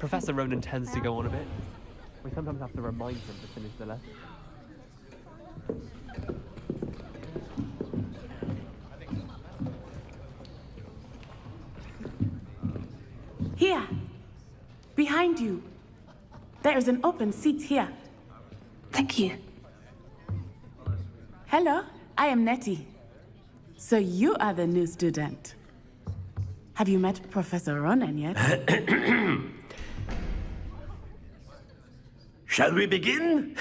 Professor Ronan tends to go on a bit. We sometimes have to remind him to finish the lesson. Here, behind you. There is an open seat here. Thank you. Hello, I am Nettie. So you are the new student. Have you met Professor Ronan yet? Shall we begin?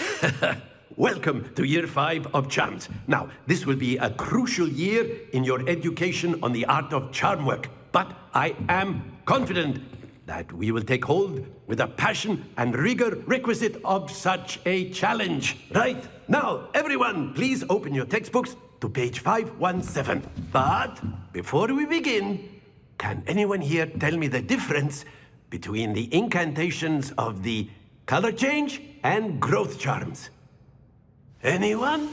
Welcome to Year 5 of Charms. Now, this will be a crucial year in your education on the art of charm work. But I am confident that we will take hold with the passion and rigor requisite of such a challenge. Right, now, everyone, please open your textbooks to page 517. But before we begin, can anyone here tell me the difference between the incantations of the color change and growth charms? Anyone?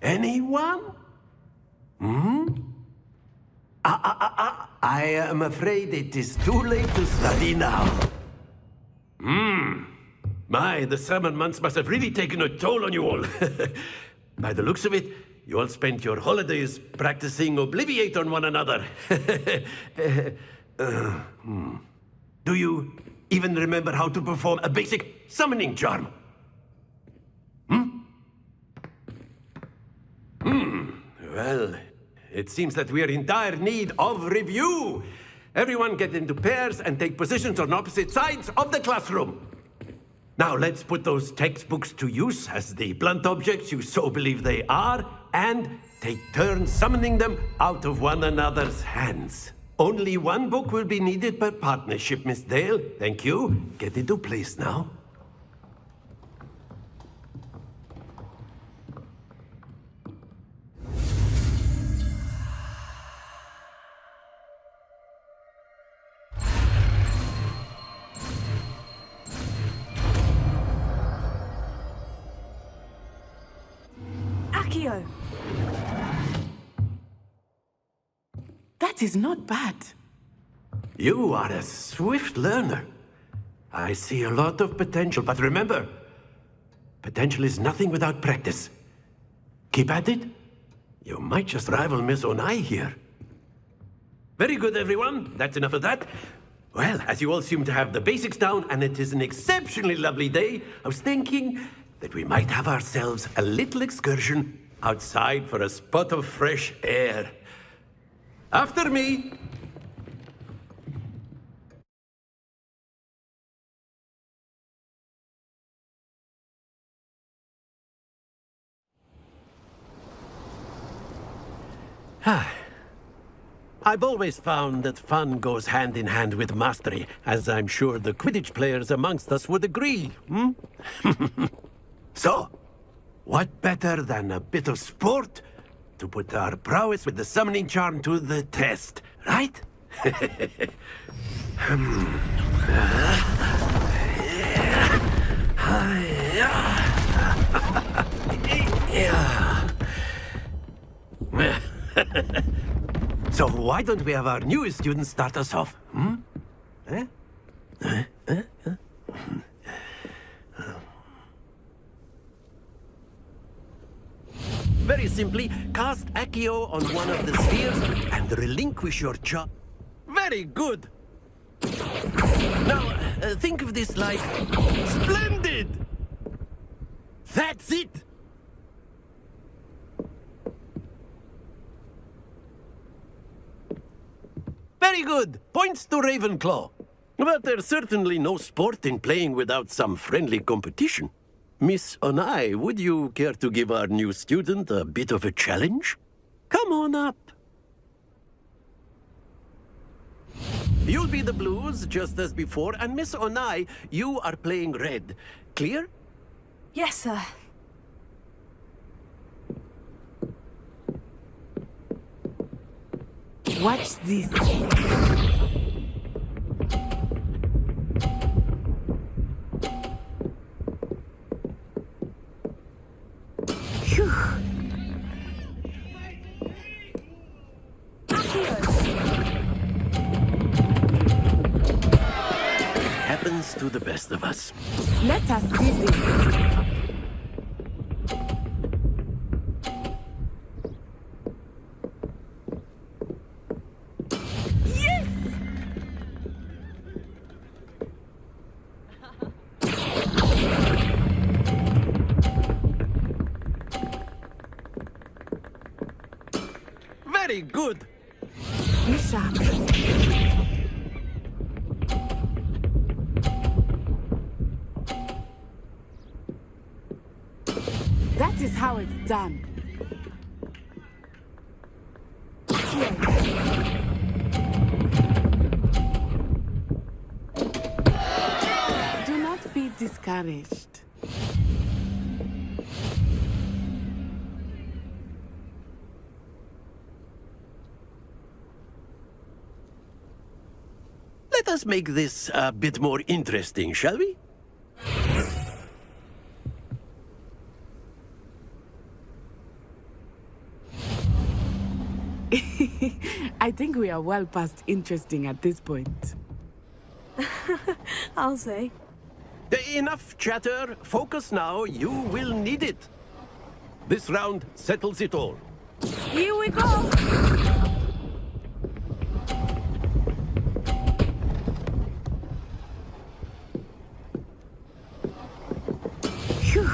Anyone? I am afraid it is too late to study now. My, the summer months must have really taken a toll on you all. By the looks of it, you all spent your holidays practicing Obliviate on one another. Do you even remember how to perform a basic summoning charm? Well, it seems that we are in dire need of review. Everyone get into pairs and take positions on opposite sides of the classroom. Now let's put those textbooks to use as the blunt objects you so believe they are, and take turns summoning them out of one another's hands. Only one book will be needed per partnership, Miss Dale. Thank you. Get into place now. Accio! That is not bad. You are a swift learner. I see a lot of potential, but remember, potential is nothing without practice. Keep at it. You might just rival Miss Onai here. Very good, everyone. That's enough of that. Well, as you all seem to have the basics down, and it is an exceptionally lovely day, I was thinking that we might have ourselves a little excursion outside for a spot of fresh air. After me. I've always found that fun goes hand in hand with mastery, as I'm sure the Quidditch players amongst us would agree, So, what better than a bit of sport to put our prowess with the summoning charm to the test, right? So why don't we have our newest student start us off? Very simply, cast Accio on one of the spheres and relinquish your charm. Very good! Now, think of this like... Splendid! That's it! Very good! Points to Ravenclaw. But there's certainly no sport in playing without some friendly competition. Miss Onai, would you care to give our new student a bit of a challenge? Come on up. You'll be the blues, just as before, and Miss Onai, you are playing red. Clear? Yes, sir. Watch this. Phew. happens to the best of us. Let us see this. Very good. Be sharp. That is how it's done. Do not be discouraged. Let us make this a bit more interesting, shall we? I think we are well past interesting at this point. I'll say. Enough chatter. Focus now. You will need it. This round settles it all. Here we go! Phew.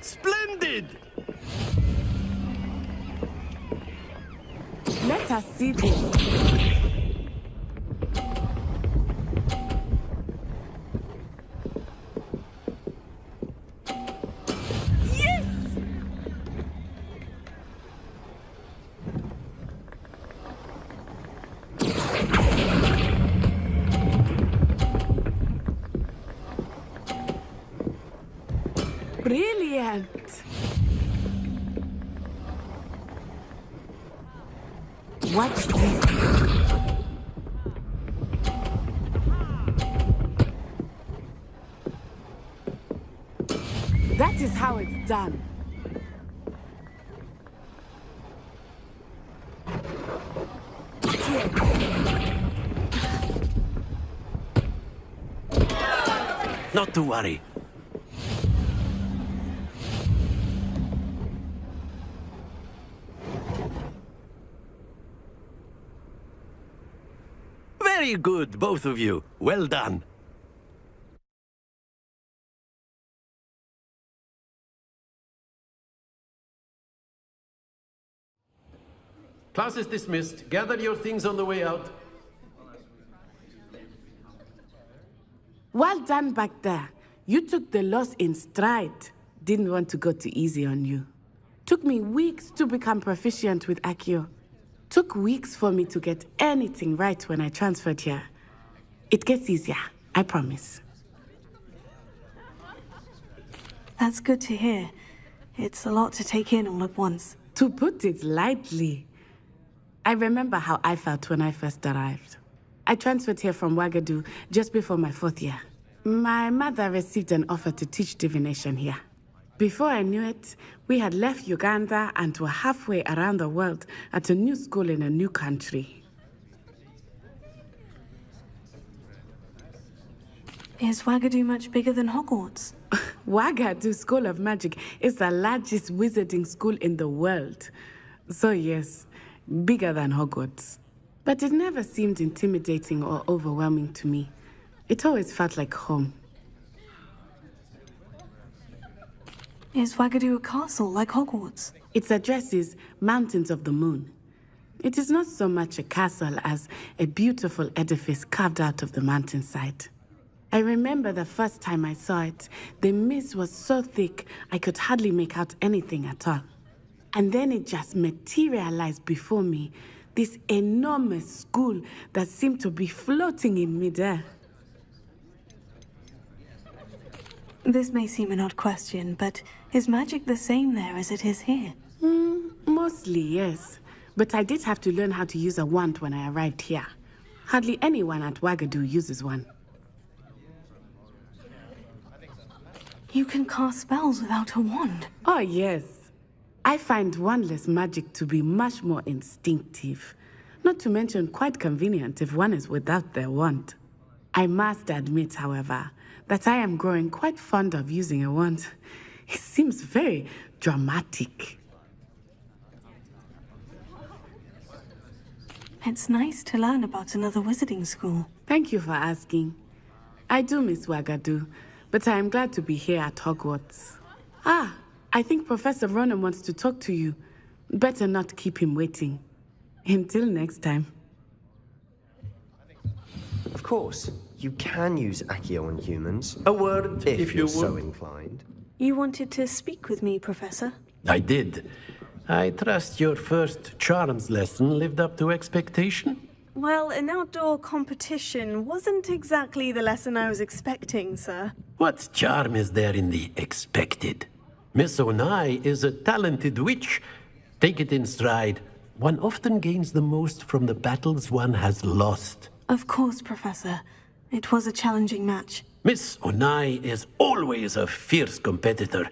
Splendid! Let us see this. Yes! Brilliant! Watch this. That is how it's done. Not to worry. Very good, both of you. Well done. Class is dismissed. Gather your things on the way out. Well done back there. You took the loss in stride. Didn't want to go too easy on you. Took me weeks to become proficient with Accio. Took weeks for me to get anything right when I transferred here. It gets easier, I promise. That's good to hear. It's a lot to take in all at once. To put it lightly, I remember how I felt when I first arrived. I transferred here from Ouagadougou just before my 4th year. My mother received an offer to teach divination here. Before I knew it, we had left Uganda and were halfway around the world at a new school in a new country. Is Ouagadougou much bigger than Hogwarts? Ouagadougou School of Magic is the largest wizarding school in the world. So yes, bigger than Hogwarts. But it never seemed intimidating or overwhelming to me. It always felt like home. Is Ouagadougou a castle like Hogwarts? Its address is Mountains of the Moon. It is not so much a castle as a beautiful edifice carved out of the mountainside. I remember the first time I saw it, the mist was so thick I could hardly make out anything at all. And then it just materialized before me, this enormous school that seemed to be floating in midair. This may seem an odd question, but is magic the same there as it is here? Mostly, yes. But I did have to learn how to use a wand when I arrived here. Hardly anyone at Ouagadougou uses one. You can cast spells without a wand. Oh, yes. I find wandless magic to be much more instinctive. Not to mention quite convenient if one is without their wand. I must admit, however, that I am growing quite fond of using a wand. It seems very dramatic. It's nice to learn about another wizarding school. Thank you for asking. I do miss Wagadu, but I am glad to be here at Hogwarts. Ah, I think Professor Ronan wants to talk to you. Better not keep him waiting. Until next time. Of course, you can use Accio on humans. A word, If you're you so would. inclined. You wanted to speak with me, Professor? I did. I trust your first charms lesson lived up to expectation? Well, an outdoor competition wasn't exactly the lesson I was expecting, sir. What charm is there in the expected? Miss Onai is a talented witch. Take it in stride. One often gains the most from the battles one has lost. Of course, Professor. It was a challenging match. Miss Onai is always a fierce competitor,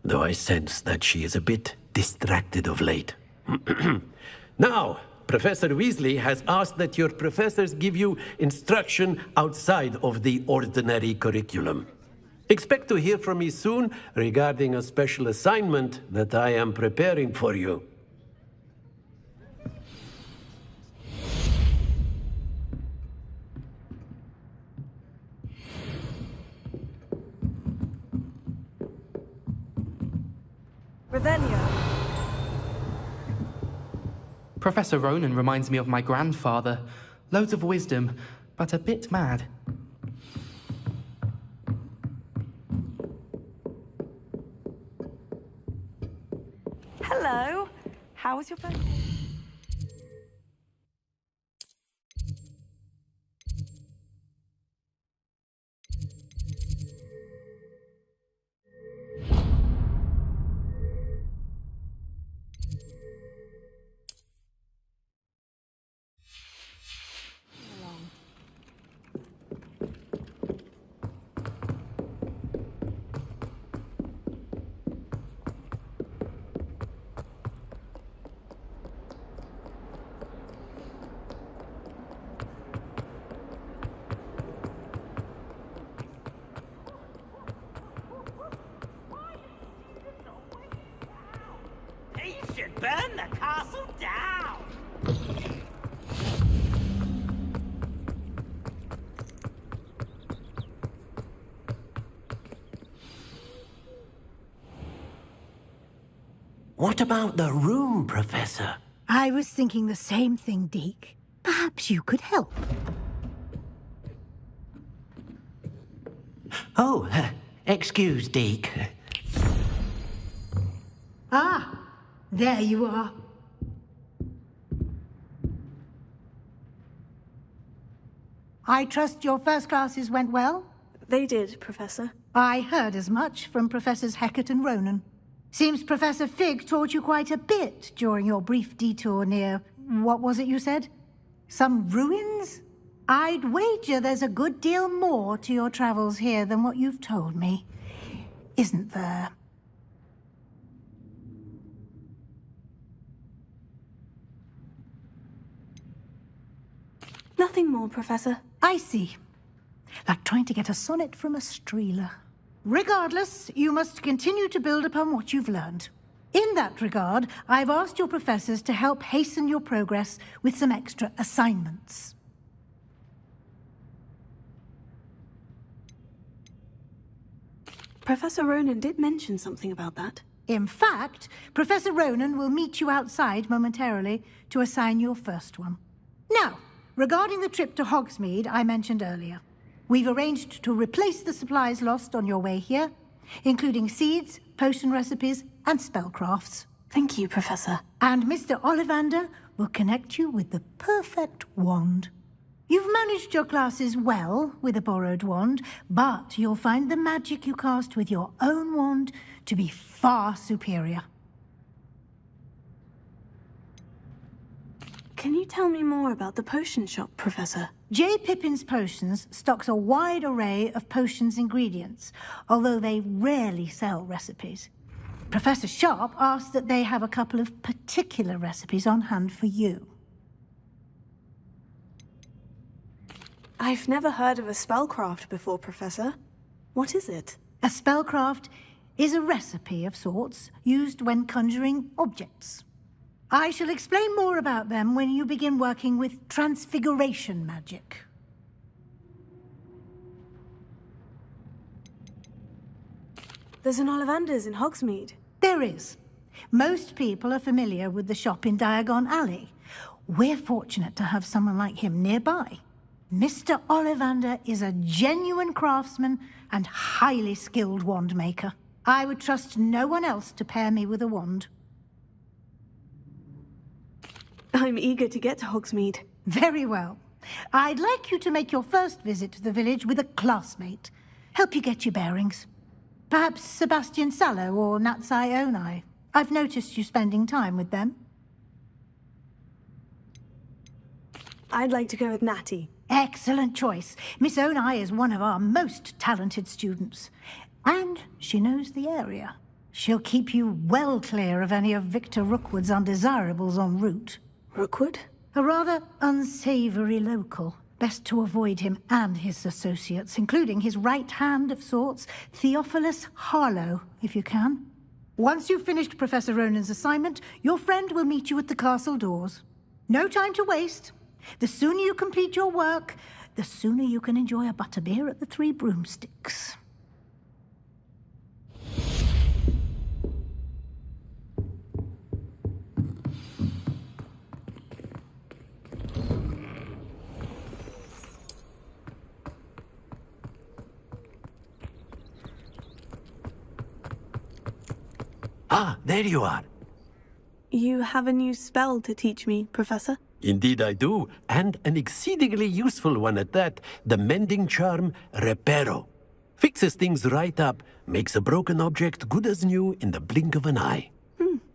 though I sense that she is a bit distracted of late. Now, Professor Weasley has asked that your professors give you instruction outside of the ordinary curriculum. Expect to hear from me soon regarding a special assignment that I am preparing for you. Revelio. Professor Ronan reminds me of my grandfather. Loads of wisdom, but a bit mad. Hello. How was your first... He should burn the castle down! What about the room, Professor? I was thinking the same thing, Deke. Perhaps you could help. Oh, excuse, Deke. Ah, there you are. I trust your first classes went well? They did, Professor. I heard as much from Professors Hecat and Ronan. Seems Professor Fig taught you quite a bit during your brief detour near... what was it you said? Some ruins? I'd wager there's a good deal more to your travels here than what you've told me. Isn't there? Nothing more, Professor. I see. Like trying to get a sonnet from a streeler. Regardless, you must continue to build upon what you've learned. In that regard, I've asked your professors to help hasten your progress with some extra assignments. Professor Ronan did mention something about that. In fact, Professor Ronan will meet you outside momentarily to assign your first one. Now, regarding the trip to Hogsmeade I mentioned earlier, we've arranged to replace the supplies lost on your way here, including seeds, potion recipes, and spellcrafts. Thank you, Professor. And Mr. Ollivander will connect you with the perfect wand. You've managed your classes well with a borrowed wand, but you'll find the magic you cast with your own wand to be far superior. Can you tell me more about the potion shop, Professor? J. Pippin's Potions stocks a wide array of potions ingredients, although they rarely sell recipes. Professor Sharp asked that they have a couple of particular recipes on hand for you. I've never heard of a spellcraft before, Professor. What is it? A spellcraft is a recipe of sorts used when conjuring objects. I shall explain more about them when you begin working with transfiguration magic. There's an Ollivander's in Hogsmeade. There is. Most people are familiar with the shop in Diagon Alley. We're fortunate to have someone like him nearby. Mr. Ollivander is a genuine craftsman and highly skilled wand maker. I would trust no one else to pair me with a wand. I'm eager to get to Hogsmeade. Very well. I'd like you to make your first visit to the village with a classmate. Help you get your bearings. Perhaps Sebastian Sallow or Natsai Onai. I've noticed you spending time with them. I'd like to go with Natty. Excellent choice. Miss Onai is one of our most talented students. And she knows the area. She'll keep you well clear of any of Victor Rookwood's undesirables en route. Rookwood? A rather unsavory local. Best to avoid him and his associates, including his right hand of sorts, Theophilus Harlow, if you can. Once you've finished Professor Ronan's assignment, your friend will meet you at the castle doors. No time to waste. The sooner you complete your work, the sooner you can enjoy a butterbeer at the Three Broomsticks. Ah, there you are. You have a new spell to teach me, Professor? Indeed I do, and an exceedingly useful one at that. The mending charm, Reparo. Fixes things right up, makes a broken object good as new in the blink of an eye.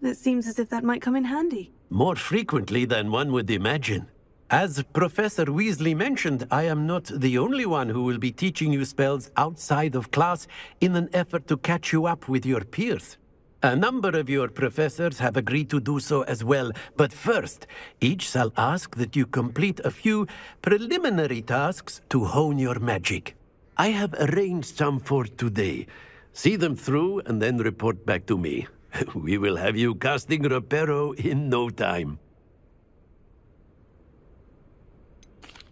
It seems as if that might come in handy. More frequently than one would imagine. As Professor Weasley mentioned, I am not the only one who will be teaching you spells outside of class in an effort to catch you up with your peers. A number of your professors have agreed to do so as well, but first, each shall ask that you complete a few preliminary tasks to hone your magic. I have arranged some for today. See them through and then report back to me. We will have you casting Reparo in no time.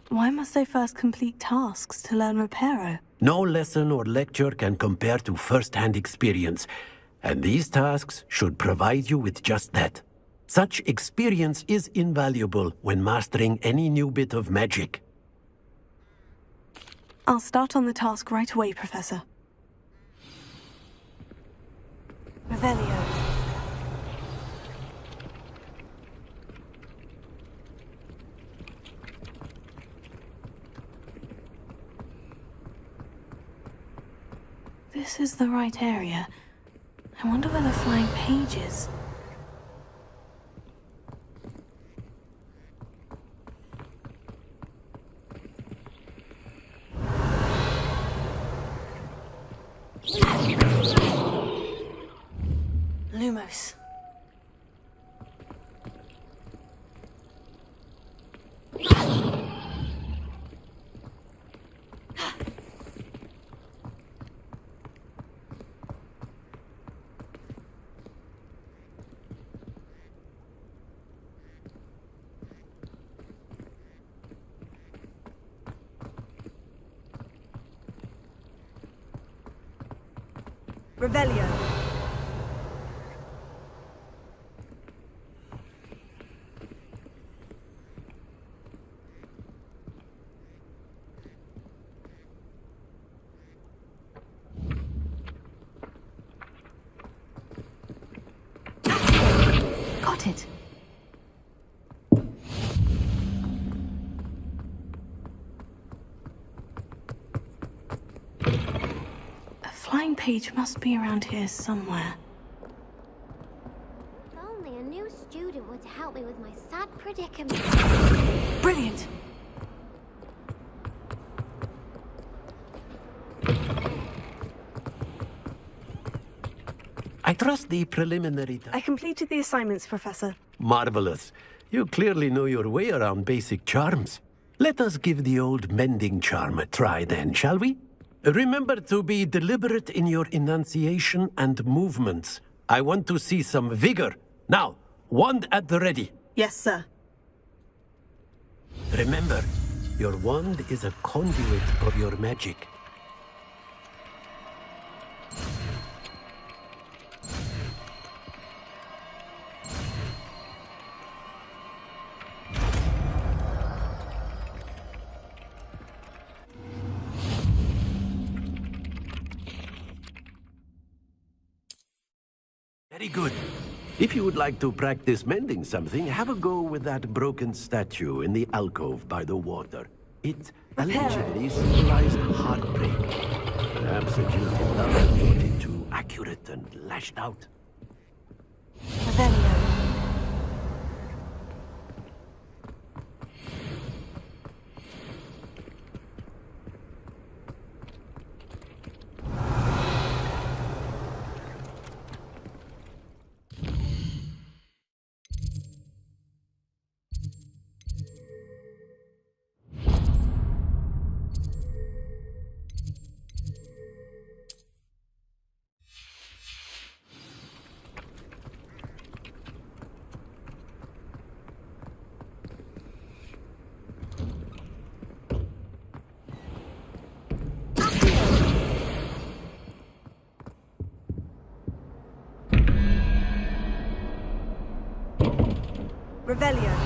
Why must I first complete tasks to learn Reparo? No lesson or lecture can compare to first-hand experience. And these tasks should provide you with just that. Such experience is invaluable when mastering any new bit of magic. I'll start on the task right away, Professor. Revelio. This is the right area. I wonder where the flying page is. Lumos. Revelio. Got it. Flying page must be around here somewhere. If only a new student were to help me with my sad predicament. Brilliant! I trust the preliminary... I completed the assignments, Professor. Marvelous. You clearly know your way around basic charms. Let us give the old mending charm a try then, shall we? Remember to be deliberate in your enunciation and movements. I want to see some vigor. Now, wand at the ready. Yes, sir. Remember, your wand is a conduit of your magic. Very good. If you would like to practice mending something, have a go with that broken statue in the alcove by the water. It allegedly symbolized heartbreak. Perhaps a jilted lover thought it too accurate and lashed out. Revelio. Revelio.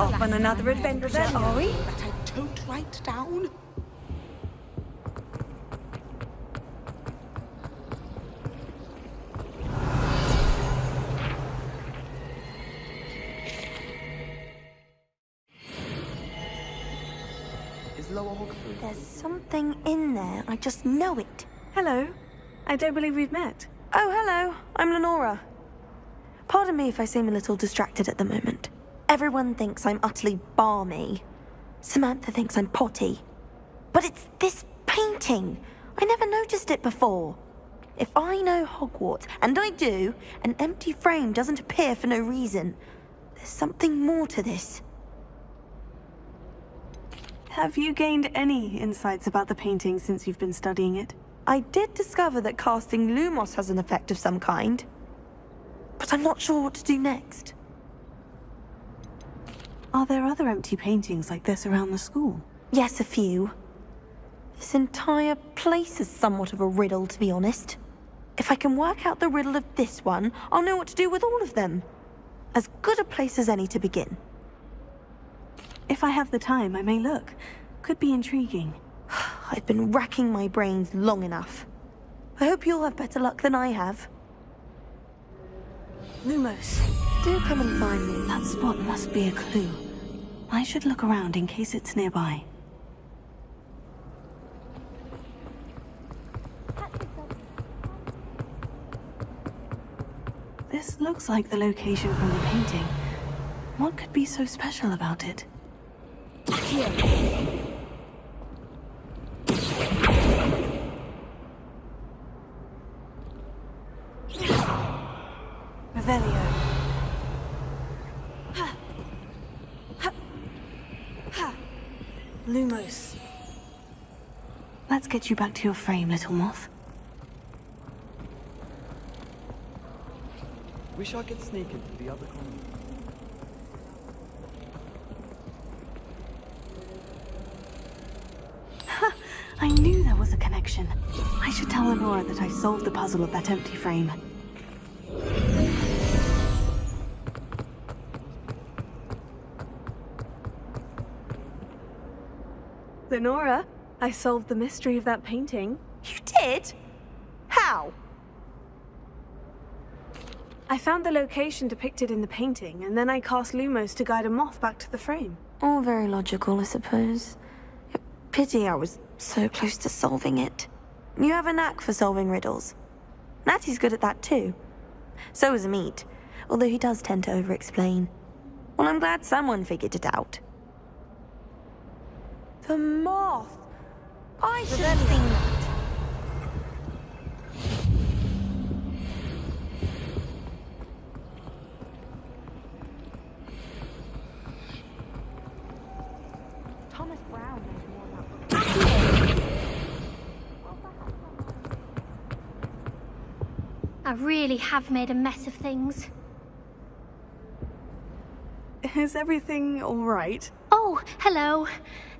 Off on another adventure, are we? That I don't write down. Is Lower Hogwarts? There's something in there. I just know it. Hello. I don't believe we've met. Oh, hello. I'm Lenora. Pardon me if I seem a little distracted at the moment. Everyone thinks I'm utterly balmy. Samantha thinks I'm potty. But it's this painting. I never noticed it before. If I know Hogwarts, and I do, an empty frame doesn't appear for no reason. There's something more to this. Have you gained any insights about the painting since you've been studying it? I did discover that casting Lumos has an effect of some kind. But I'm not sure what to do next. Are there other empty paintings like this around the school? Yes, a few. This entire place is somewhat of a riddle, to be honest. If I can work out the riddle of this one, I'll know what to do with all of them. As good a place as any to begin. If I have the time, I may look. Could be intriguing. I've been racking my brains long enough. I hope you'll have better luck than I have. Lumos. Do come and find me. That spot must be a clue. I should look around in case it's nearby. This looks like the location from the painting. What could be so special about it? Here. Revelio. Lumos. Let's get you back to your frame, little moth. Wish I could sneak into the other corner. I knew there was a connection. I should tell Lenora that I solved the puzzle of that empty frame. Lenora, I solved the mystery of that painting. You did? How? I found the location depicted in the painting, and then I cast Lumos to guide a moth back to the frame. All very logical, I suppose. Pity I was so close to solving it. You have a knack for solving riddles. Natty's good at that too. So is Amit, although he does tend to over-explain. Well, I'm glad someone figured it out. The moth! I should have seen that. Thomas Brown knows more about I really have made a mess of things. Is everything all right? Oh, hello.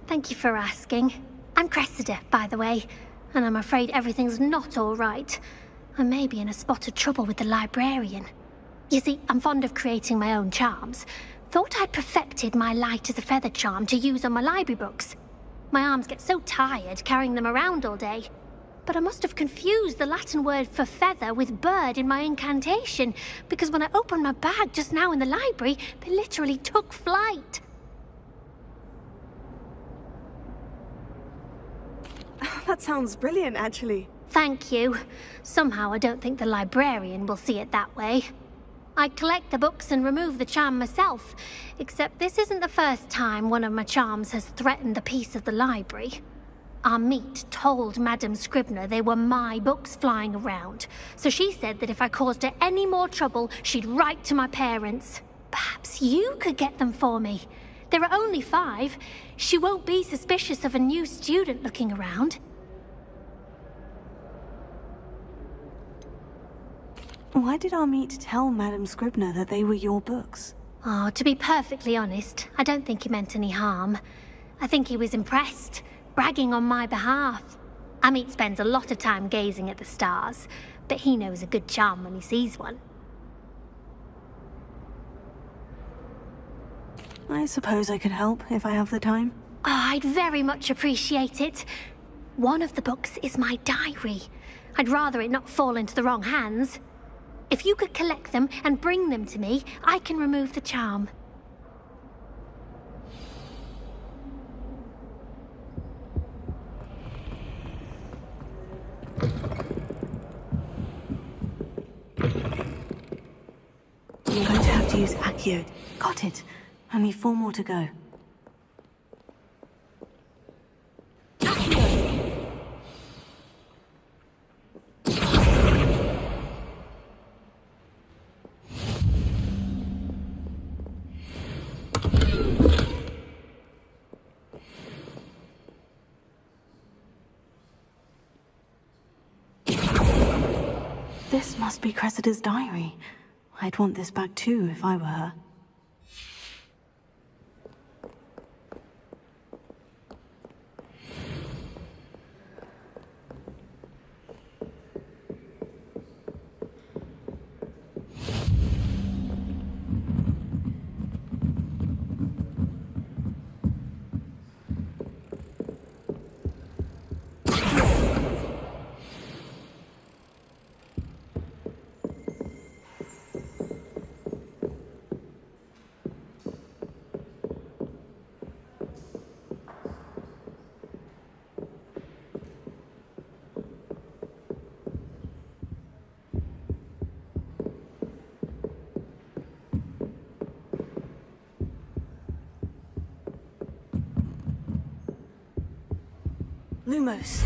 Thank you for asking. I'm Cressida, by the way, and I'm afraid everything's not all right. I may be in a spot of trouble with the librarian. You see, I'm fond of creating my own charms. Thought I'd perfected my light as a feather charm to use on my library books. My arms get so tired carrying them around all day. But I must have confused the Latin word for feather with bird in my incantation, because when I opened my bag just now in the library, they literally took flight. That sounds brilliant, actually. Thank you. Somehow I don't think the librarian will see it that way. I collect the books and remove the charm myself, except this isn't the first time one of my charms has threatened the peace of the library. Amit told Madame Scribner they were my books flying around, so she said that if I caused her any more trouble, she'd write to my parents. Perhaps you could get them for me. There are only 5. She won't be suspicious of a new student looking around. Why did Amit tell Madame Scribner that they were your books? Oh, to be perfectly honest, I don't think he meant any harm. I think he was impressed, bragging on my behalf. Amit spends a lot of time gazing at the stars, but he knows a good charm when he sees one. I suppose I could help if I have the time. Oh, I'd very much appreciate it. One of the books is my diary. I'd rather it not fall into the wrong hands. If you could collect them and bring them to me, I can remove the charm. I'm going to have to use Accio. Got it. Only 4 more to go. This must be Cressida's diary. I'd want this back too if I were her. Lumos.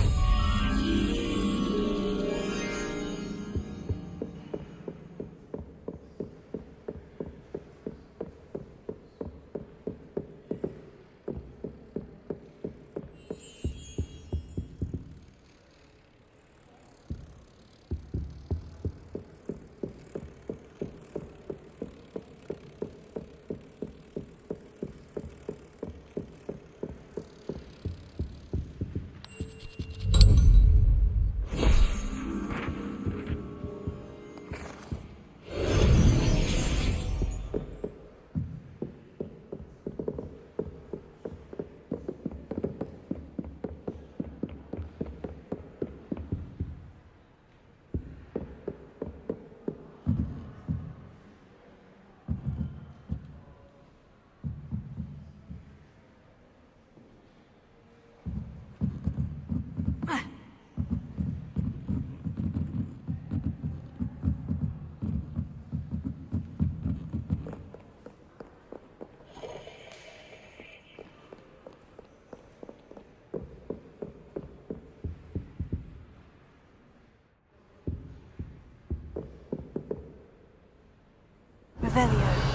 Revelio.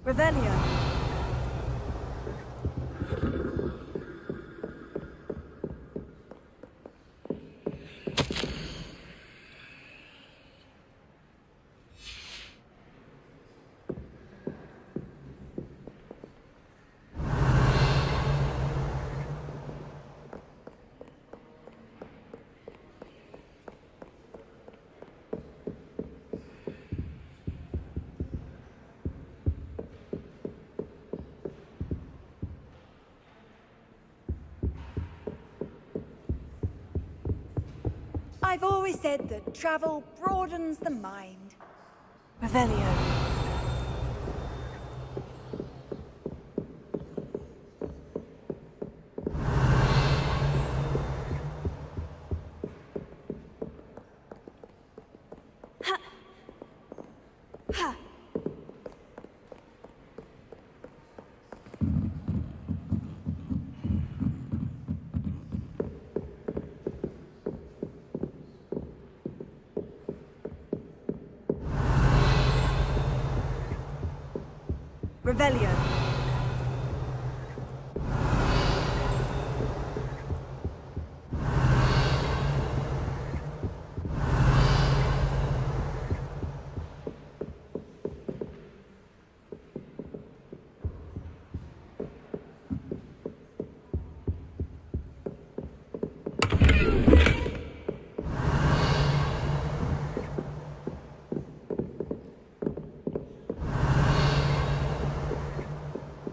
Revelio. I've always said that travel broadens the mind. Revelio. Revelio.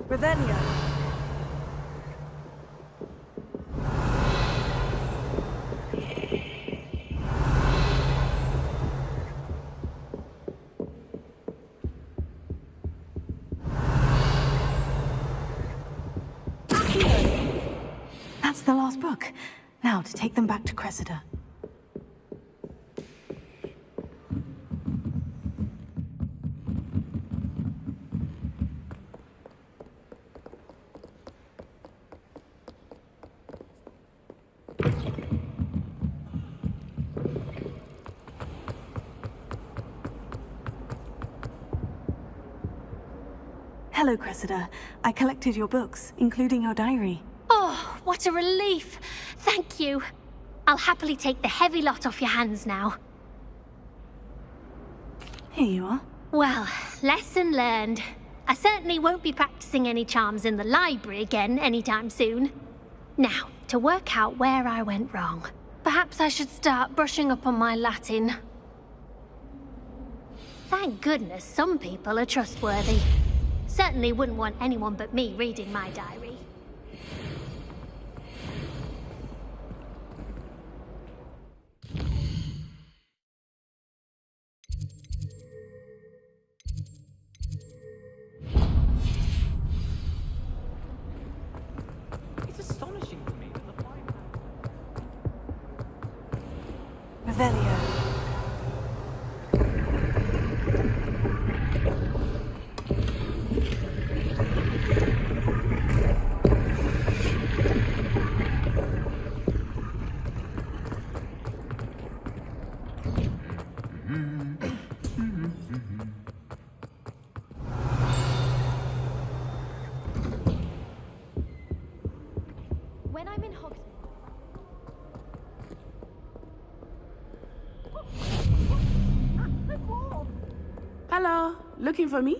Revelio. That's the last book. Now to take them back to Cressida. Hello, Cressida. I collected your books, including your diary. Oh, what a relief. Thank you. I'll happily take the heavy lot off your hands now. Here you are. Well, lesson learned. I certainly won't be practicing any charms in the library again anytime soon. Now, to work out where I went wrong. Perhaps I should start brushing up on my Latin. Thank goodness some people are trustworthy. Certainly wouldn't want anyone but me reading my diary. It's astonishing to me that the five... Revelio. When I'm in Hogwarts... Hello, looking for me?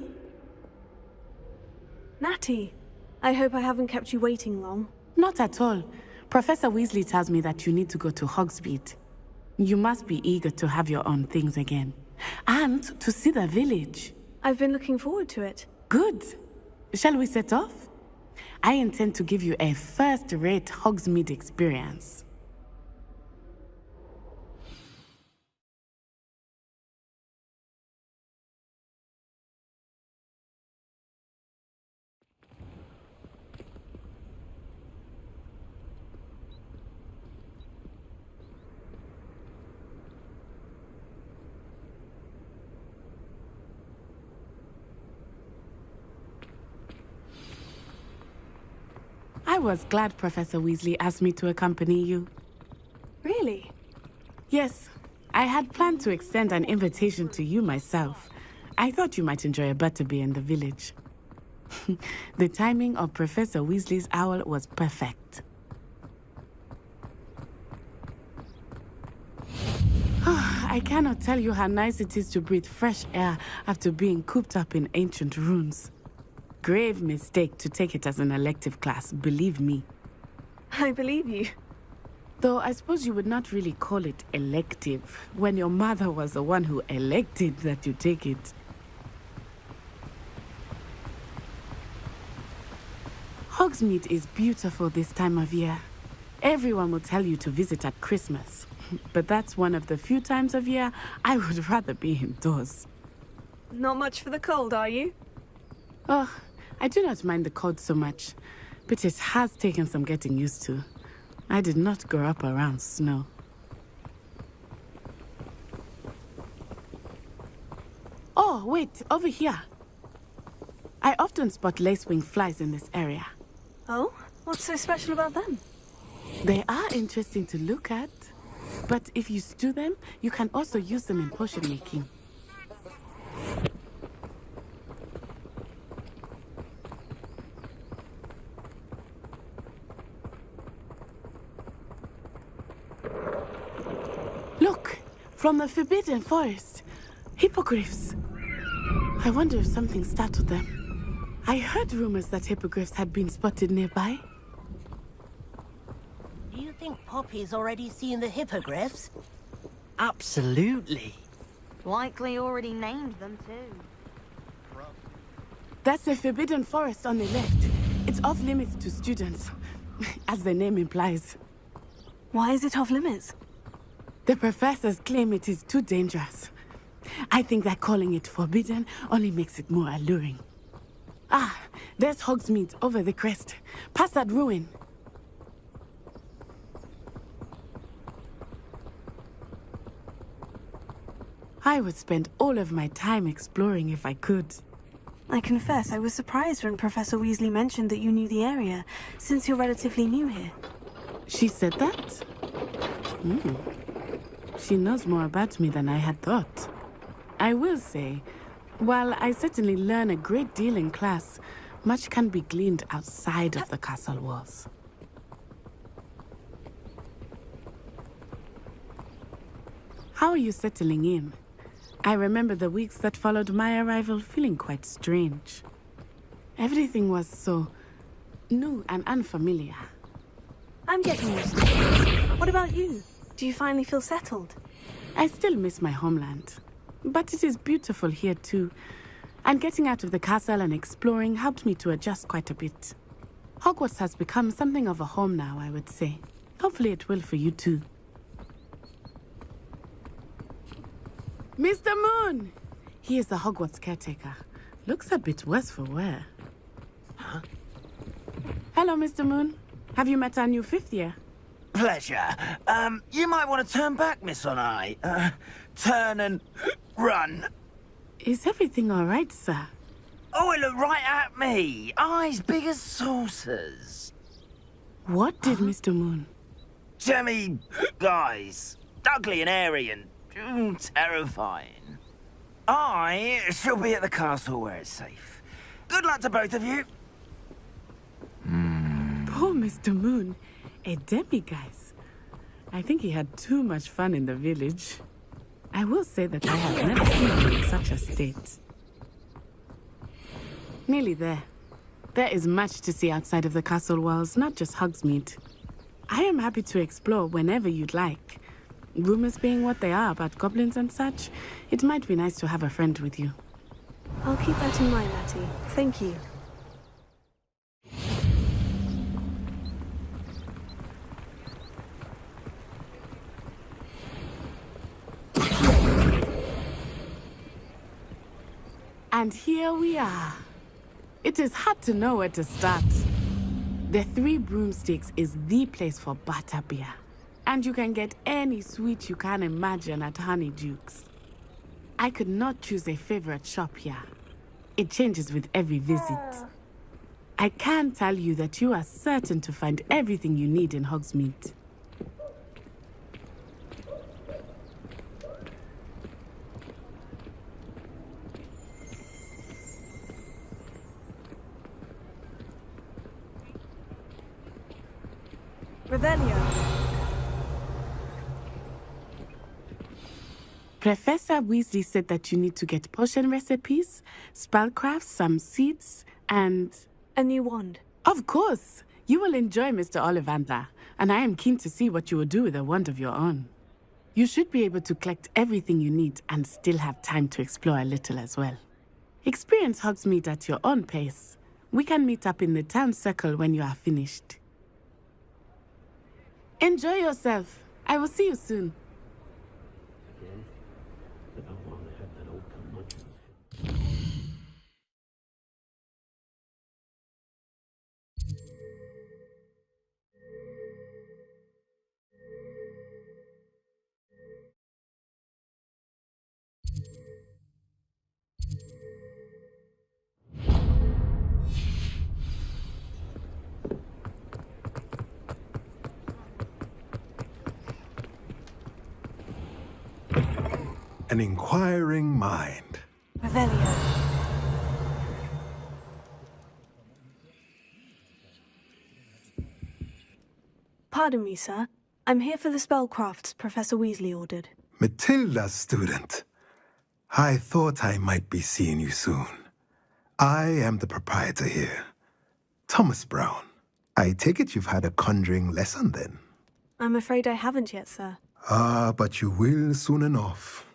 Natty, I hope I haven't kept you waiting long. Not at all. Professor Weasley tells me that you need to go to Hogsmeade. You must be eager to have your own things again. And to see the village. I've been looking forward to it. Good. Shall we set off? I intend to give you a first-rate Hogsmeade experience. was glad Professor Weasley asked me to accompany you. Really? Yes, I had planned to extend an invitation to you myself. I thought you might enjoy a butterbeer in the village. The timing of Professor Weasley's owl was perfect. I cannot tell you how nice it is to breathe fresh air after being cooped up in ancient runes. Grave mistake to take it as an elective class, believe me. I believe you. Though I suppose you would not really call it elective when your mother was the one who elected that you take it. Hogsmeade is beautiful this time of year. Everyone will tell you to visit at Christmas, but that's one of the few times of year I would rather be indoors. Not much for the cold, are you? Oh, I do not mind the cold so much, but it has taken some getting used to. I did not grow up around snow. Oh, wait, over here. I often spot lacewing flies in this area. Oh? What's so special about them? They are interesting to look at, but if you stew them, you can also use them in potion making. Look, from the Forbidden Forest, hippogriffs. I wonder if something startled them. I heard rumors that hippogriffs had been spotted nearby. Do you think Poppy's already seen the hippogriffs? Absolutely. Likely already named them too. That's the Forbidden Forest on the left. It's off limits to students, as the name implies. Why is it off limits? The professors claim it is too dangerous. I think that calling it forbidden only makes it more alluring. Ah, there's Hogsmeade over the crest. Past that ruin. I would spend all of my time exploring if I could. I confess I was surprised when Professor Weasley mentioned that you knew the area, since you're relatively new here. She said that? She knows more about me than I had thought. I will say, while I certainly learn a great deal in class, much can be gleaned outside of the castle walls. How are you settling in? I remember the weeks that followed my arrival feeling quite strange. Everything was so new and unfamiliar. I'm getting used to it. What about you? Do you finally feel settled? I still miss my homeland, but it is beautiful here too. And getting out of the castle and exploring helped me to adjust quite a bit. Hogwarts has become something of a home now, I would say. Hopefully it will for you too. Mr. Moon! He is the Hogwarts caretaker. Looks a bit worse for wear. Huh? Hello, Mr. Moon. Have you met our new fifth year? Pleasure. You might want to turn back, Miss On-Eye. Turn and run. Is everything all right, sir? Oh, it looked right at me. Eyes big as saucers. What did Mr. Moon? Jemmy guys. Ugly and airy and terrifying. I shall be at the castle where it's safe. Good luck to both of you. Poor Mr. Moon. A demiguise. I think he had too much fun in the village. I will say that I have never seen him in such a state. Nearly there. There is much to see outside of the castle walls, not just Hogsmeade. I am happy to explore whenever you'd like. Rumors being what they are about goblins and such, it might be nice to have a friend with you. I'll keep that in mind, Matty. Thank you. And here we are. It is hard to know where to start. The Three Broomsticks is the place for butterbeer. And you can get any sweet you can imagine at Honeyduke's. I could not choose a favorite shop here. It changes with every visit. I can tell you that you are certain to find everything you need in Hogsmeade. Revelio. Professor Weasley said that you need to get potion recipes, spellcrafts, some seeds, and... a new wand. Of course! You will enjoy Mr. Ollivander, and I am keen to see what you will do with a wand of your own. You should be able to collect everything you need and still have time to explore a little as well. Experience Hogsmeade at your own pace. We can meet up in the town circle when you are finished. Enjoy yourself. I will see you soon. An inquiring mind. Revelio. Pardon me, sir. I'm here for the spellcrafts Professor Weasley ordered. Matilda's student. I thought I might be seeing you soon. I am the proprietor here, Thomas Brown. I take it you've had a conjuring lesson then? I'm afraid I haven't yet, sir. Ah, but you will soon enough.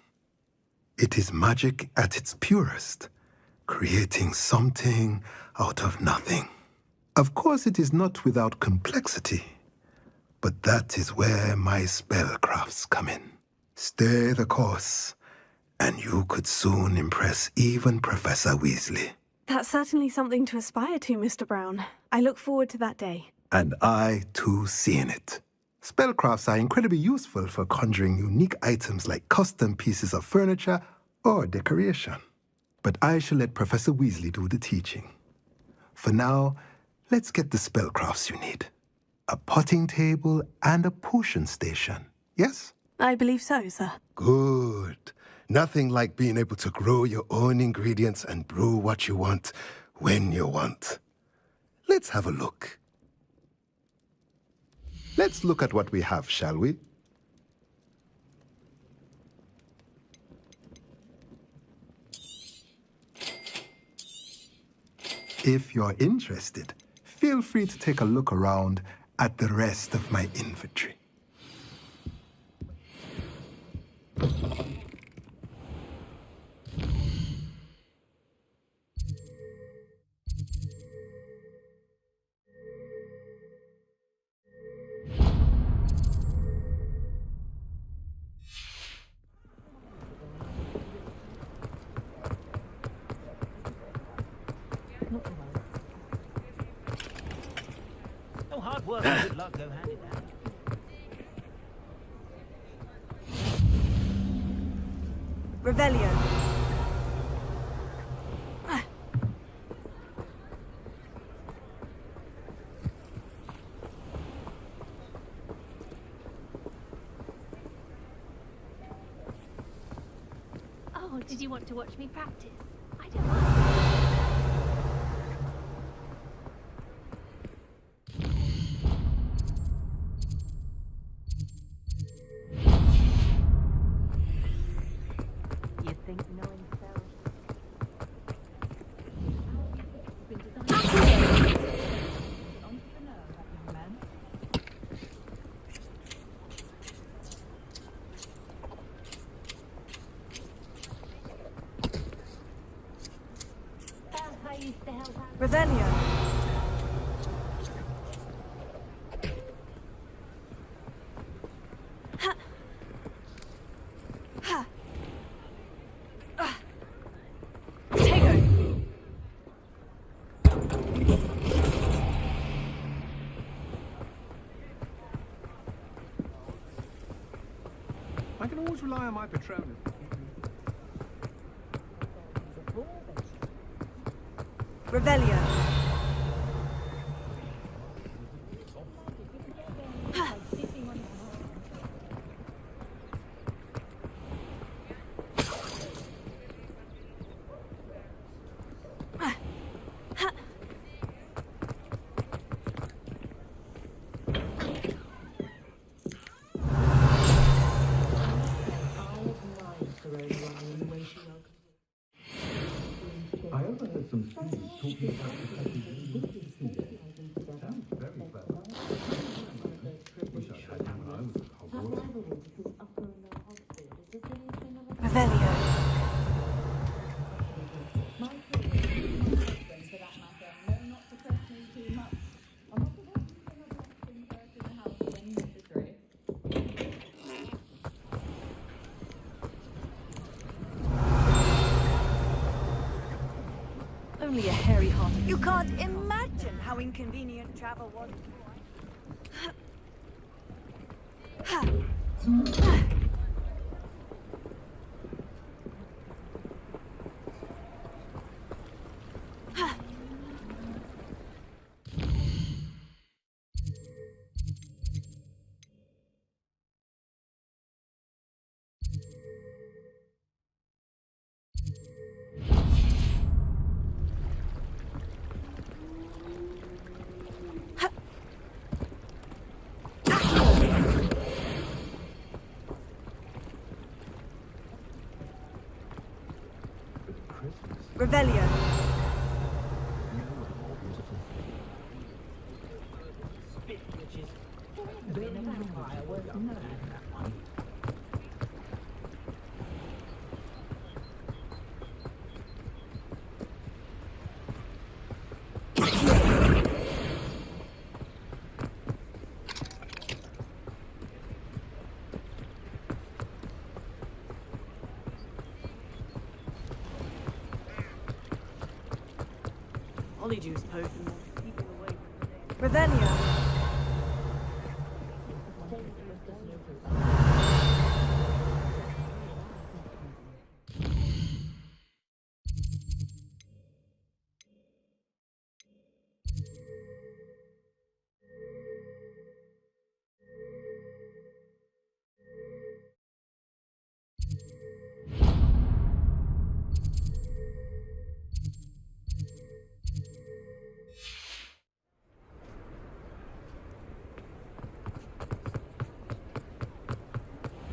It is magic at its purest, creating something out of nothing. Of course, it is not without complexity, but that is where my spellcrafts come in. Stay the course, and you could soon impress even Professor Weasley. That's certainly something to aspire to, Mr. Brown. I look forward to that day. And I, too, seeing it. Spellcrafts are incredibly useful for conjuring unique items like custom pieces of furniture or decoration. But I shall let Professor Weasley do the teaching. For now, let's get the spellcrafts you need. A potting table and a potion station, yes? I believe so, sir. Good. Nothing like being able to grow your own ingredients and brew what you want when you want. Let's have a look. Let's look at what we have, shall we? If you're interested, feel free to take a look around at the rest of my inventory. No hard work and good luck go hand in hand. Revelio. Oh, did you want to watch me practice? I don't mind. You think knowing spells? Revelio. Ha. Ha. Tego. I can always rely on my Patronus. Revelio. I overheard some students talking about Professor Sounds very clever. Wish I had him when I was at Hogwarts. Revelio. Only a hairy-hearted. You can't imagine how inconvenient travel was. Revelio. Polyjuice potion. Revelio.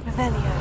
Revelio.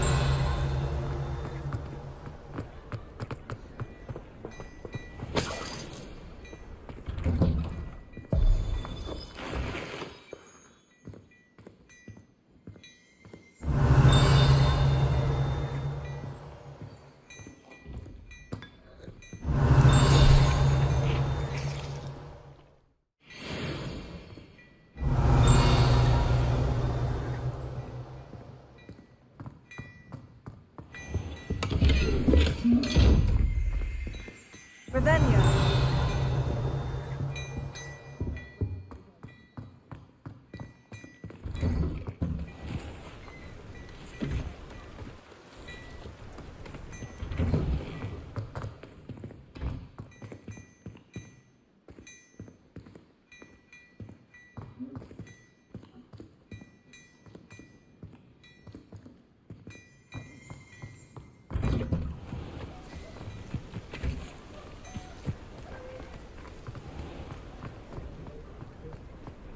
Revelio.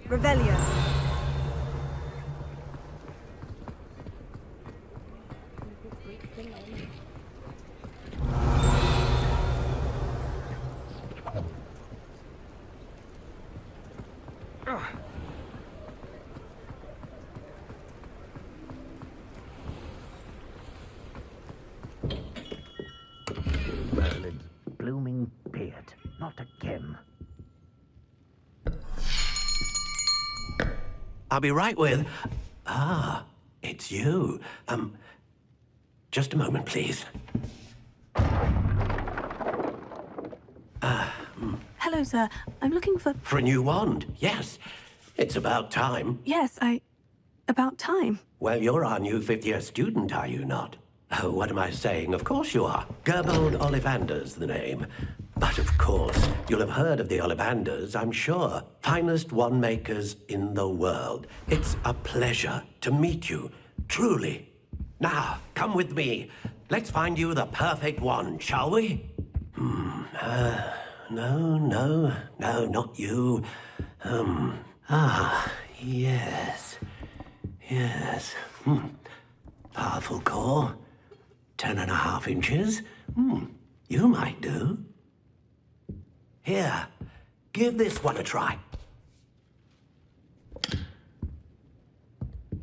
Revelio. Merlin's blooming beard. Not again. I'll be right with... Ah, it's you. Just a moment, please. Hello, sir. I'm looking for... For a new wand, yes. It's about time. Yes, about time. Well, you're our new fifth-year student, are you not? Oh, what am I saying? Of course you are. Gerbold Ollivander's the name. But of course, you'll have heard of the Ollivanders, I'm sure. Finest wand makers in the world. It's a pleasure to meet you, truly. Now, come with me. Let's find you the perfect wand, shall we? No, not you. Yes. Powerful core. 10.5 inches. You might do. Here, give this one a try.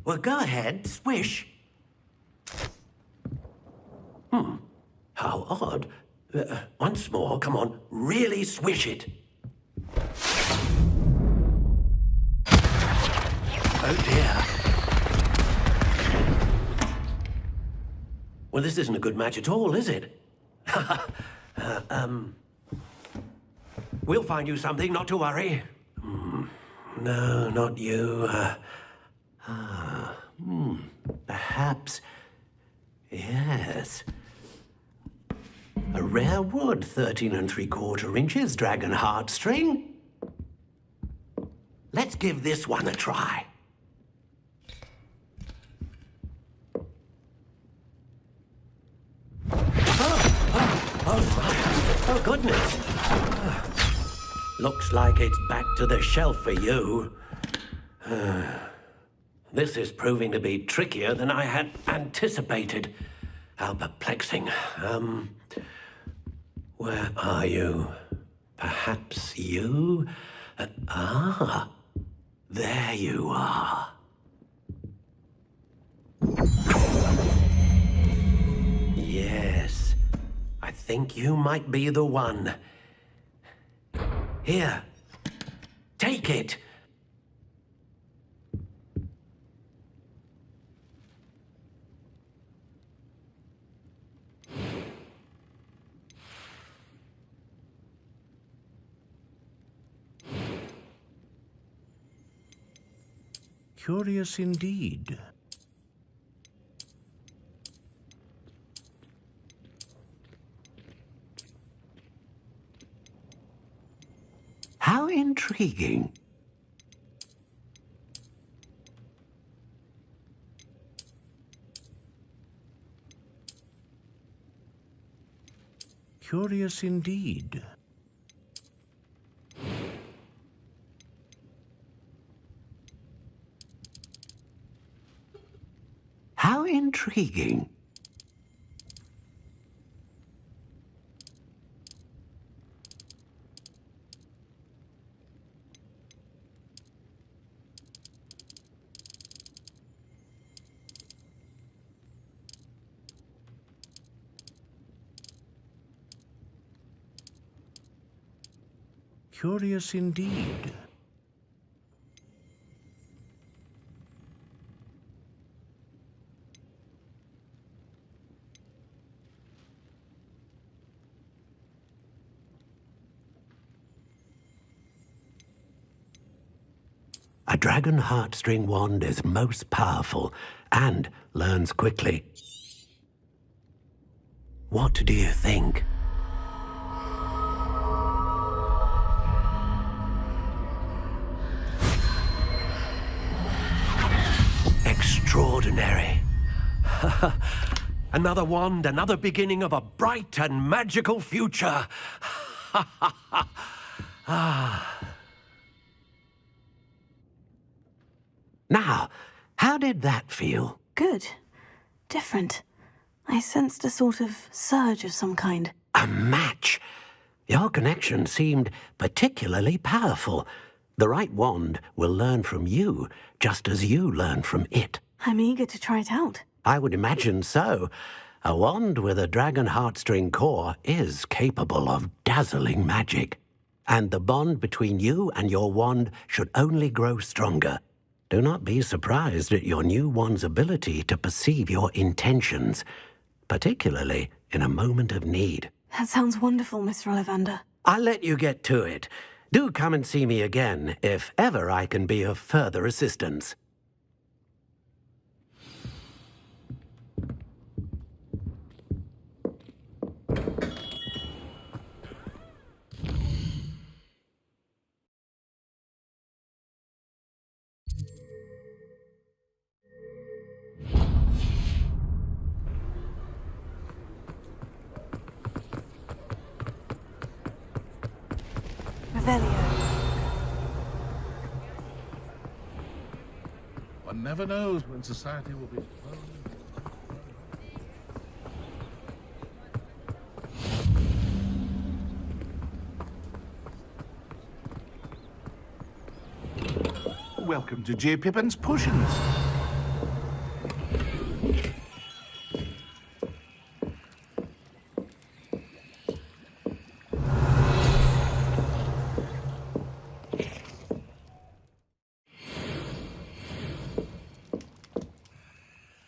Well, go ahead, swish. How odd. Once more, come on, really swish it. Oh dear. Well, this isn't a good match at all, is it? We'll find you something, not to worry. No, not you. Perhaps... Yes. A rare wood, 13 3/4 inches, dragon heartstring. Let's give this one a try. Oh, goodness. Looks like it's back to the shelf for you. This is proving to be trickier than I had anticipated. How perplexing. Where are you? Perhaps you? There you are. Yes, I think you might be the one. Here, take it. Curious indeed. How intriguing. Curious indeed. How intriguing. Curious indeed. A dragon heartstring wand is most powerful and learns quickly. What do you think? Extraordinary. Another wand, another beginning of a bright and magical future. Now, how did that feel? Good. Different. I sensed a sort of surge of some kind. A match. Your connection seemed particularly powerful. The right wand will learn from you, just as you learn from it. I'm eager to try it out. I would imagine so. A wand with a dragon heartstring core is capable of dazzling magic. And the bond between you and your wand should only grow stronger. Do not be surprised at your new wand's ability to perceive your intentions, particularly in a moment of need. That sounds wonderful, Mr. Ollivander. I'll let you get to it. Do come and see me again if ever I can be of further assistance. One never knows when society will be... welcome to J. Pippin's Potions.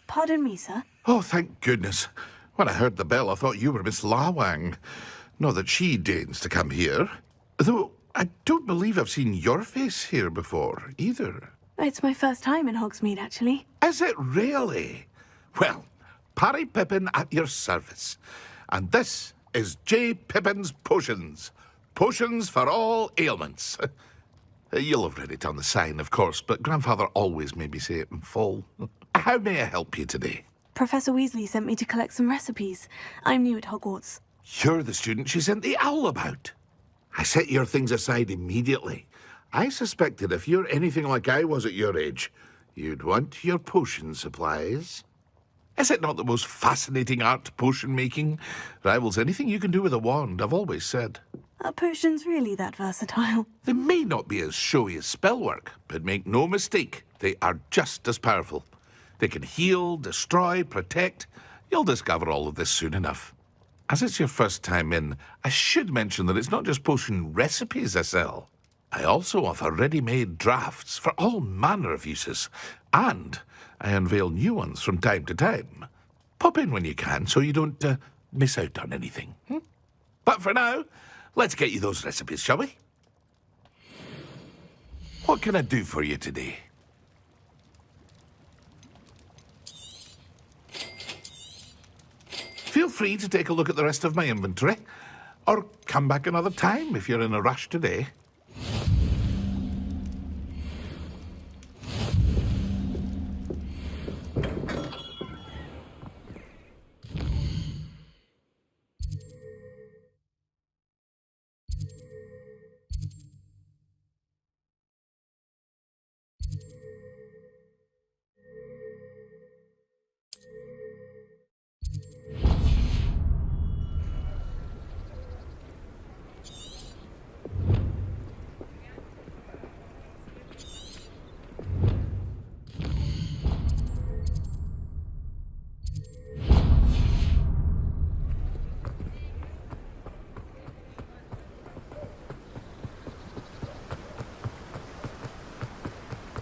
Pardon me, sir. Oh, thank goodness. When I heard the bell, I thought you were Miss Lawang. Not that she deigns to come here. Though I don't believe I've seen your face here before, either. It's my first time in Hogsmeade, actually. Is it really? Well, Parry Pippin at your service. And this is J. Pippin's Potions. Potions for all ailments. You'll have read it on the sign, of course, but Grandfather always made me say it in full. How may I help you today? Professor Weasley sent me to collect some recipes. I'm new at Hogwarts. You're the student she sent the owl about. I set your things aside immediately. I suspected if you're anything like I was at your age, you'd want your potion supplies. Is it not the most fascinating art, potion making? Rivals anything you can do with a wand, I've always said. Are potions really that versatile? They may not be as showy as spellwork, but make no mistake, they are just as powerful. They can heal, destroy, protect. You'll discover all of this soon enough. As it's your first time in, I should mention that it's not just potion recipes I sell. I also offer ready-made drafts for all manner of uses, and I unveil new ones from time to time. Pop in when you can so you don't miss out on anything. But for now, let's get you those recipes, shall we? What can I do for you today? Feel free to take a look at the rest of my inventory, or come back another time if you're in a rush today.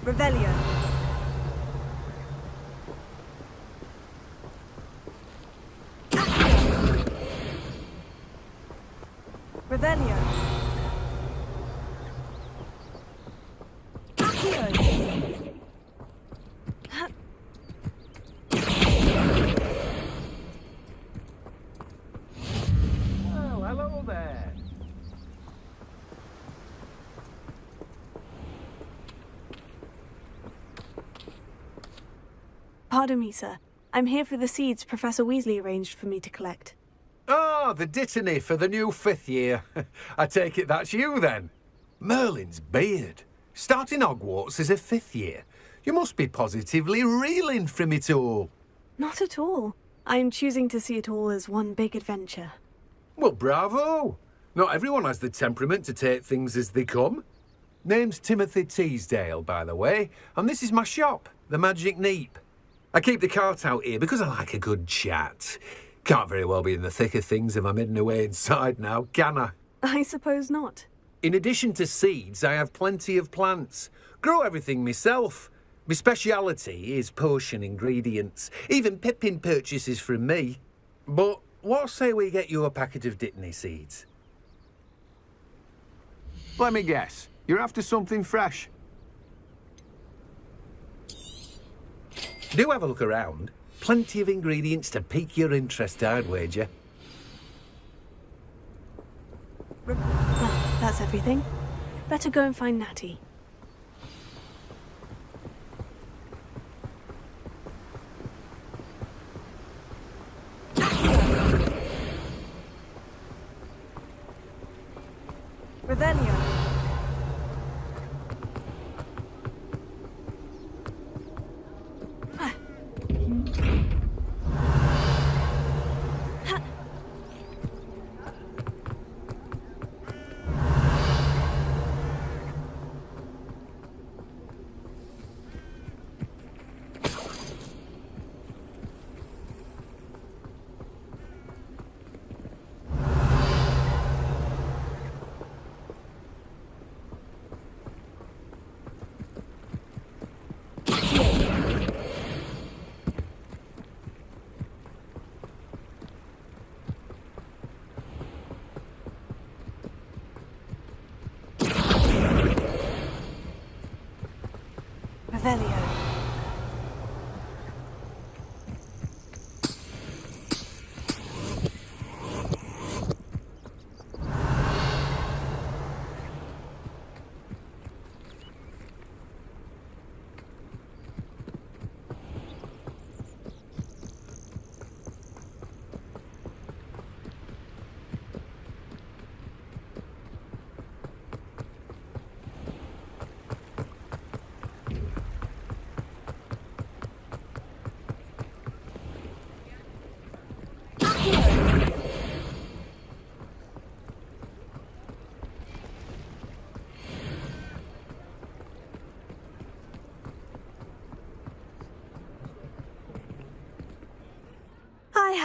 Revelio. Revelio. Accio. Oh, hello there. Pardon me, sir. I'm here for the seeds Professor Weasley arranged for me to collect. Ah, the dittany for the new 5th year. I take it that's you, then. Merlin's beard. Starting Hogwarts as a 5th year. You must be positively reeling from it all. Not at all. I'm choosing to see it all as one big adventure. Well, bravo. Not everyone has the temperament to take things as they come. Name's Timothy Teasdale, by the way, and this is my shop, the Magic Neep. I keep the cart out here because I like a good chat. Can't very well be in the thick of things if I'm hidden away inside now, can I? I suppose not. In addition to seeds, I have plenty of plants. Grow everything myself. My speciality is potion ingredients. Even Pippin purchases from me. But what say we get you a packet of dittany seeds? Let me guess. You're after something fresh. Do have a look around. Plenty of ingredients to pique your interest, I'd wager. Well, that's everything. Better go and find Natty. Revelio.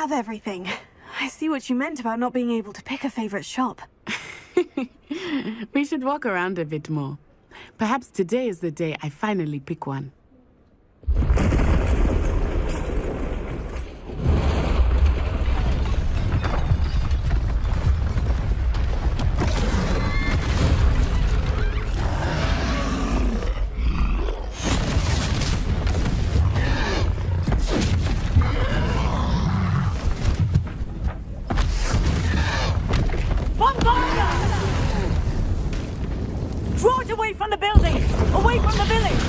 have everything. I see what you meant about not being able to pick a favorite shop. We should walk around a bit more. Perhaps today is the day I finally pick one. Draw it away from the building! Away from the village!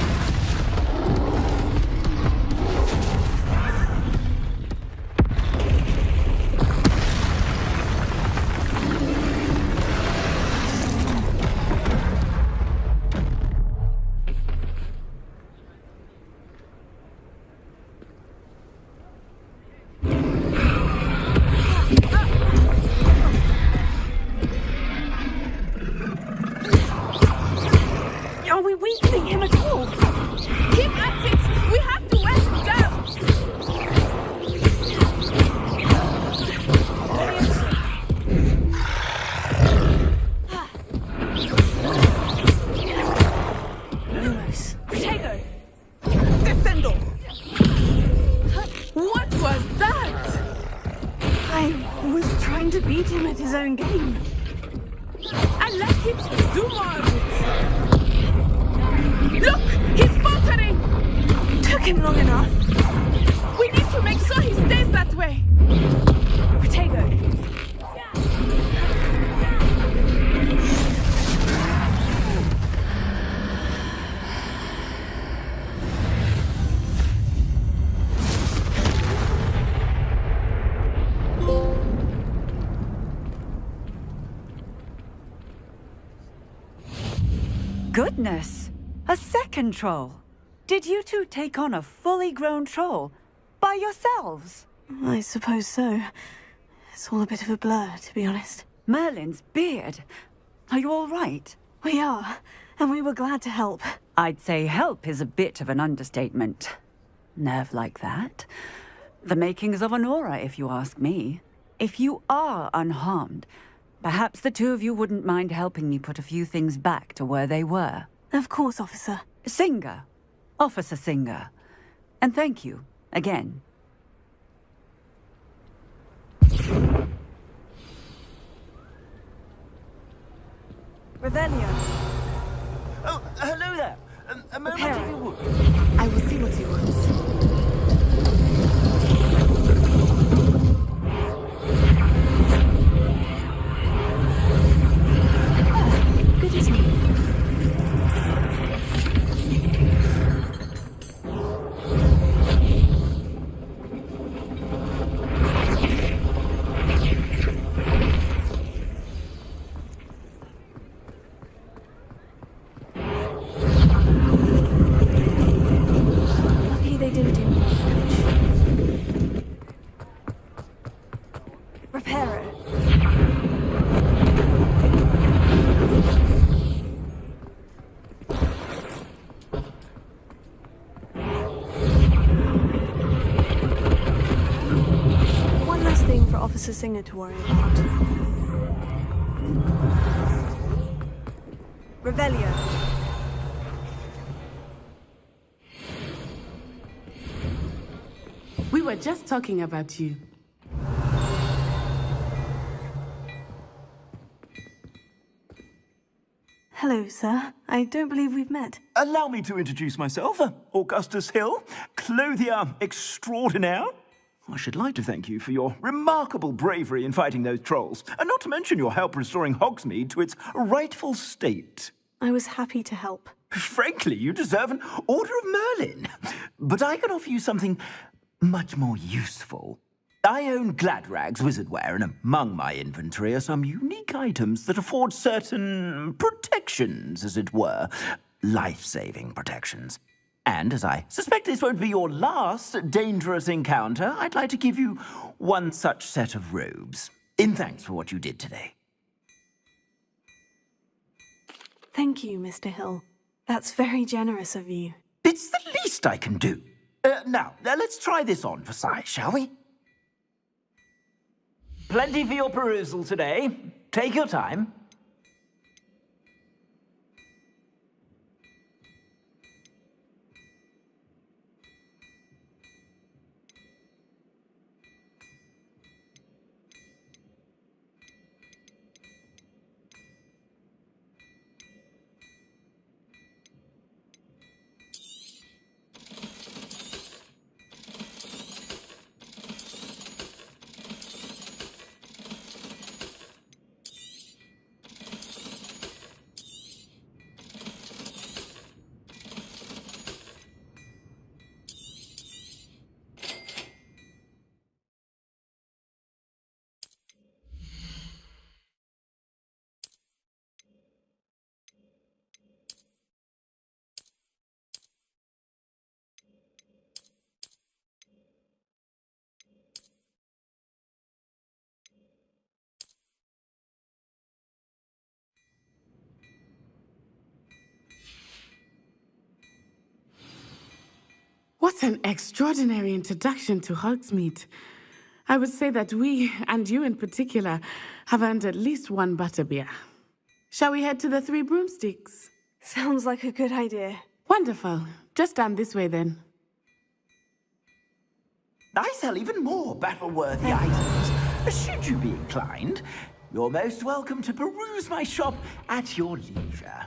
Are we weakening him at all? Keep at it! We have to wear him down! Lumos. Protego! Descendo! What was that? I was trying to beat him at his own game. I let him do more of it! Look! He's faltering! Took him long enough. We need to make sure he stays that way! Protego. Goodness! A second troll! Did you two take on a fully grown troll? By yourselves? I suppose so. It's all a bit of a blur, to be honest. Merlin's beard. Are you all right? We are, and we were glad to help. I'd say help is a bit of an understatement. Nerve like that. The makings of an aura, if you ask me. If you are unharmed, perhaps the two of you wouldn't mind helping me put a few things back to where they were. Of course, officer. Singer. Officer Singer. And thank you, again. Revelio. Oh, hello there. A moment, if you would. I will see what he wants. Good evening. Lucky they didn't do much damage. Reparo. One less thing for Officer Singer to worry about. Revelio. We were just talking about you. Hello, sir. I don't believe we've met. Allow me to introduce myself, Augustus Hill, clothier extraordinaire. I should like to thank you for your remarkable bravery in fighting those trolls, and not to mention your help restoring Hogsmeade to its rightful state. I was happy to help. Frankly, you deserve an Order of Merlin. But I can offer you something much more useful. I own Gladrag's wizardware, and among my inventory are some unique items that afford certain protections, as it were. Life-saving protections. And as I suspect this won't be your last dangerous encounter, I'd like to give you one such set of robes, in thanks for what you did today. Thank you, Mr. Hill. That's very generous of you. It's the least I can do. Now, let's try this on for size, shall we? Plenty for your perusal today. Take your time. What an extraordinary introduction to Hogsmeade. I would say that we, and you in particular, have earned at least one butterbeer. Shall we head to the Three Broomsticks? Sounds like a good idea. Wonderful. Just down this way then. I sell even more battle-worthy items. Should you be inclined, you're most welcome to peruse my shop at your leisure.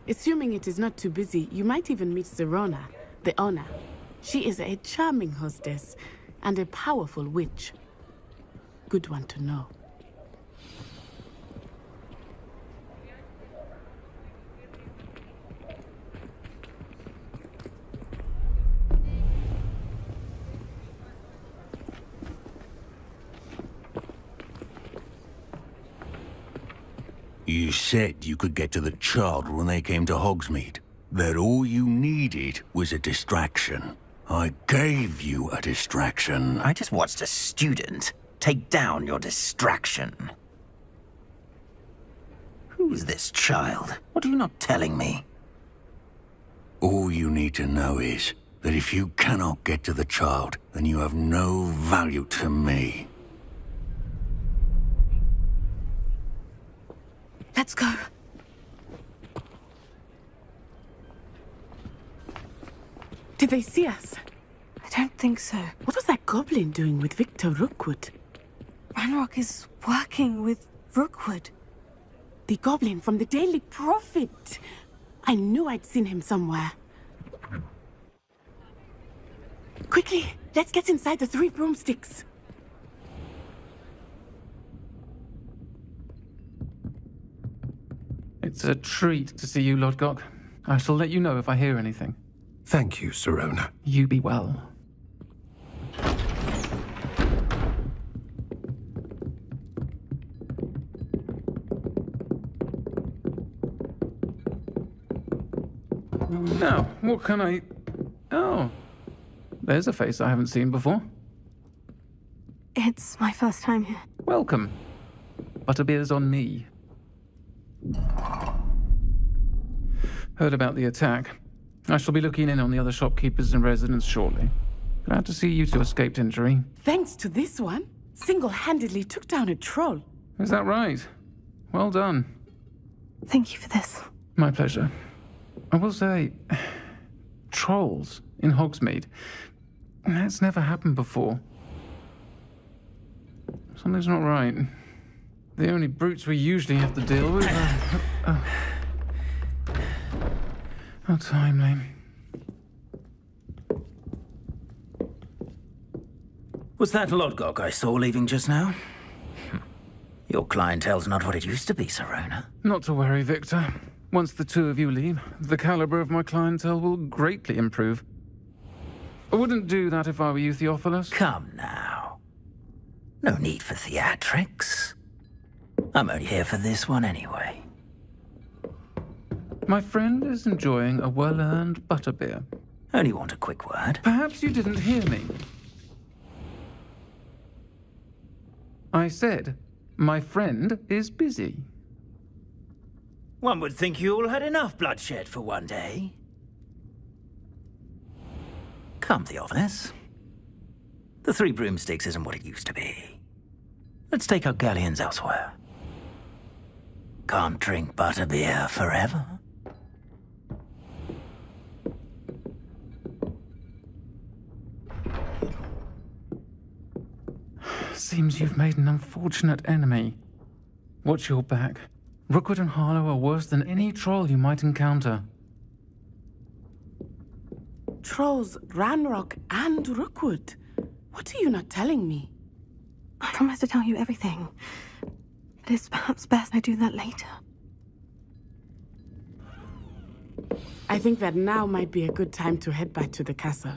Assuming it is not too busy, you might even meet Sirona, the owner. She is a charming hostess and a powerful witch. Good one to know. You said you could get to the child when they came to Hogsmeade. That all you needed was a distraction. I gave you a distraction. I just watched a student take down your distraction. Who is this child? What are you not telling me? All you need to know is that if you cannot get to the child, then you have no value to me. Let's go. Did they see us? I don't think so. What was that goblin doing with Victor Rookwood? Ranrock is working with Rookwood. The goblin from the Daily Prophet. I knew I'd seen him somewhere. Quickly, let's get inside the Three Broomsticks. It's a treat to see you, Lodgok. I shall let you know if I hear anything. Thank you, Sirona. You be well. Now, what can I... Oh, there's a face I haven't seen before. It's my first time here. Welcome. Butterbeer's on me. Heard about the attack. I shall be looking in on the other shopkeepers and residents shortly. Glad to see you two escaped injury. Thanks to this one, single-handedly took down a troll. Is that right? Well done. Thank you for this. My pleasure. I will say, trolls in Hogsmeade. That's never happened before. Something's not right. The only brutes we usually have to deal with are... How timely. Was that Lodgok I saw leaving just now? Your clientele's not what it used to be, Sirona. Not to worry, Victor. Once the two of you leave, the caliber of my clientele will greatly improve. I wouldn't do that if I were you, Theophilus. Come now. No need for theatrics. I'm only here for this one anyway. My friend is enjoying a well-earned butterbeer. Only want a quick word. Perhaps you didn't hear me. I said, my friend is busy. One would think you all had enough bloodshed for one day. Come, Theophilus. The Three Broomsticks isn't what it used to be. Let's take our galleons elsewhere. Can't drink butterbeer forever. Seems you've made an unfortunate enemy. Watch your back. Rookwood and Harlow are worse than any troll you might encounter. Trolls, Ranrock, and Rookwood. What are you not telling me? I promise to tell you everything. But it's perhaps best I do that later. I think that now might be a good time to head back to the castle.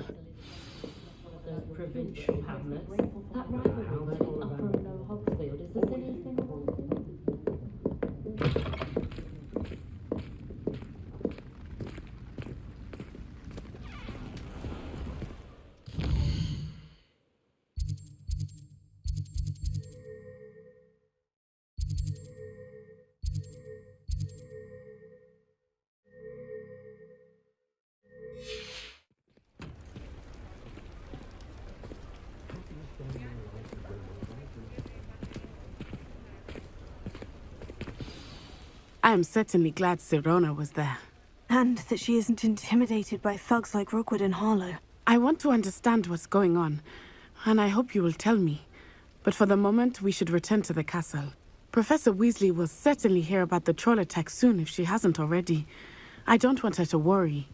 Those provincial hamlets. That rivalry between Upper and Lower Hogsfield is the silliest thing of all. I am certainly glad Sirona was there. And that she isn't intimidated by thugs like Rookwood and Harlow. I want to understand what's going on, and I hope you will tell me. But for the moment, we should return to the castle. Professor Weasley will certainly hear about the troll attack soon if she hasn't already. I don't want her to worry.